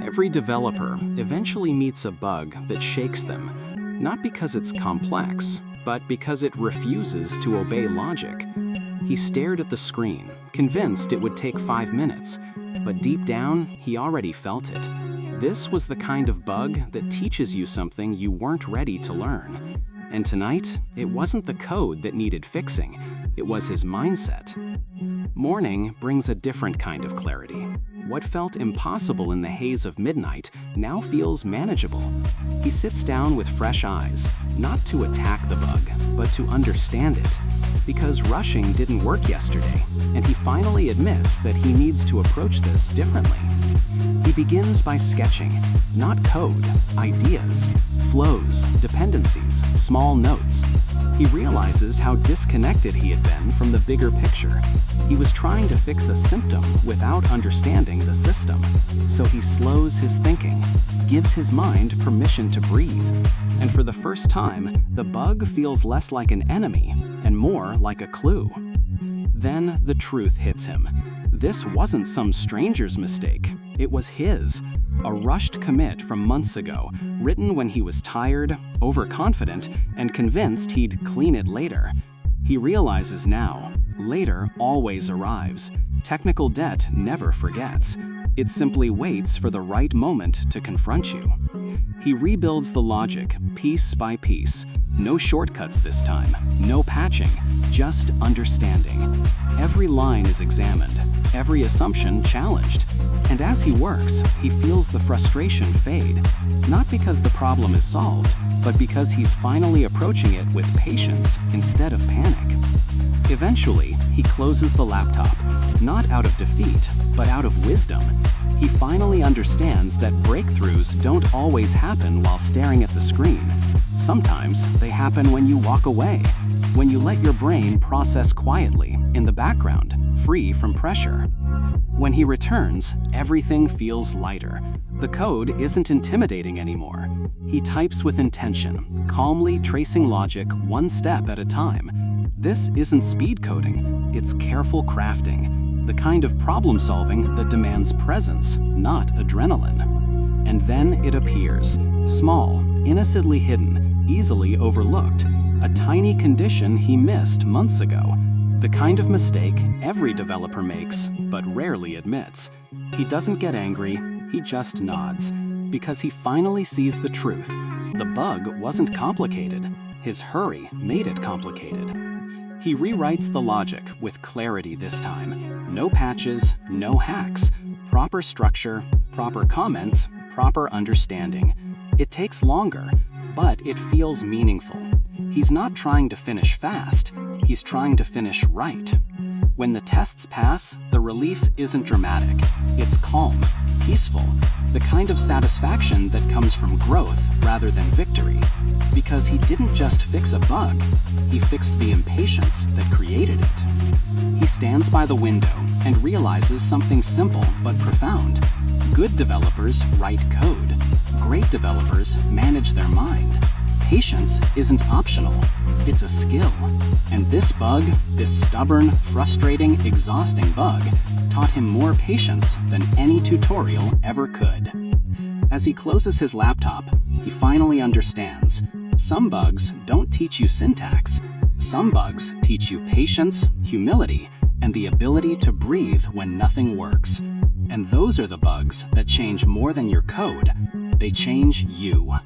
Every developer eventually meets a bug that shakes them, not because it's complex, but because it refuses to obey logic. He stared at the screen, convinced it would take 5 minutes, but deep down, he already felt it. This was the kind of bug that teaches you something you weren't ready to learn. And tonight, it wasn't the code that needed fixing, it was his mindset. Morning brings a different kind of clarity. What felt impossible in the haze of midnight now feels manageable. He sits down with fresh eyes, not to attack the bug, but to understand it. Because rushing didn't work yesterday, and he finally admits that he needs to approach this differently. He begins by sketching, not code, ideas, flows, dependencies, small notes. He realizes how disconnected he had been from the bigger picture. He was trying to fix a symptom without understanding the system. So he slows his thinking, gives his mind permission to breathe. And for the first time, the bug feels less like an enemy and more like a clue. Then the truth hits him. This wasn't some stranger's mistake. It was his. A rushed commit from months ago, written when he was tired, overconfident, and convinced he'd clean it later. He realizes now, later always arrives. Technical debt never forgets. It simply waits for the right moment to confront you. He rebuilds the logic, piece by piece. No shortcuts this time, no patching, just understanding. Every line is examined, every assumption challenged. And as he works, he feels the frustration fade, not because the problem is solved, but because he's finally approaching it with patience instead of panic. Eventually, he closes the laptop, not out of defeat, but out of wisdom. He finally understands that breakthroughs don't always happen while staring at the screen. Sometimes they happen when you walk away, when you let your brain process quietly, in the background, free from pressure. When he returns, everything feels lighter. The code isn't intimidating anymore. He types with intention, calmly tracing logic one step at a time. This isn't speed coding, it's careful crafting, the kind of problem solving that demands presence, not adrenaline. And then it appears, small, innocently hidden, easily overlooked, a tiny condition he missed months ago. The kind of mistake every developer makes, but rarely admits. He doesn't get angry, he just nods, because he finally sees the truth. The bug wasn't complicated. His hurry made it complicated. He rewrites the logic with clarity this time. No patches, no hacks. Proper structure, proper comments, proper understanding. It takes longer, but it feels meaningful. He's not trying to finish fast, he's trying to finish right. When the tests pass, the relief isn't dramatic. It's calm, peaceful, the kind of satisfaction that comes from growth rather than victory. Because he didn't just fix a bug, he fixed the impatience that created it. He stands by the window and realizes something simple but profound. Good developers write code. Great developers manage their mind. Patience isn't optional, it's a skill. And this bug, this stubborn, frustrating, exhausting bug, taught him more patience than any tutorial ever could. As he closes his laptop, he finally understands. Some bugs don't teach you syntax. Some bugs teach you patience, humility, and the ability to breathe when nothing works. And those are the bugs that change more than your code. They change you.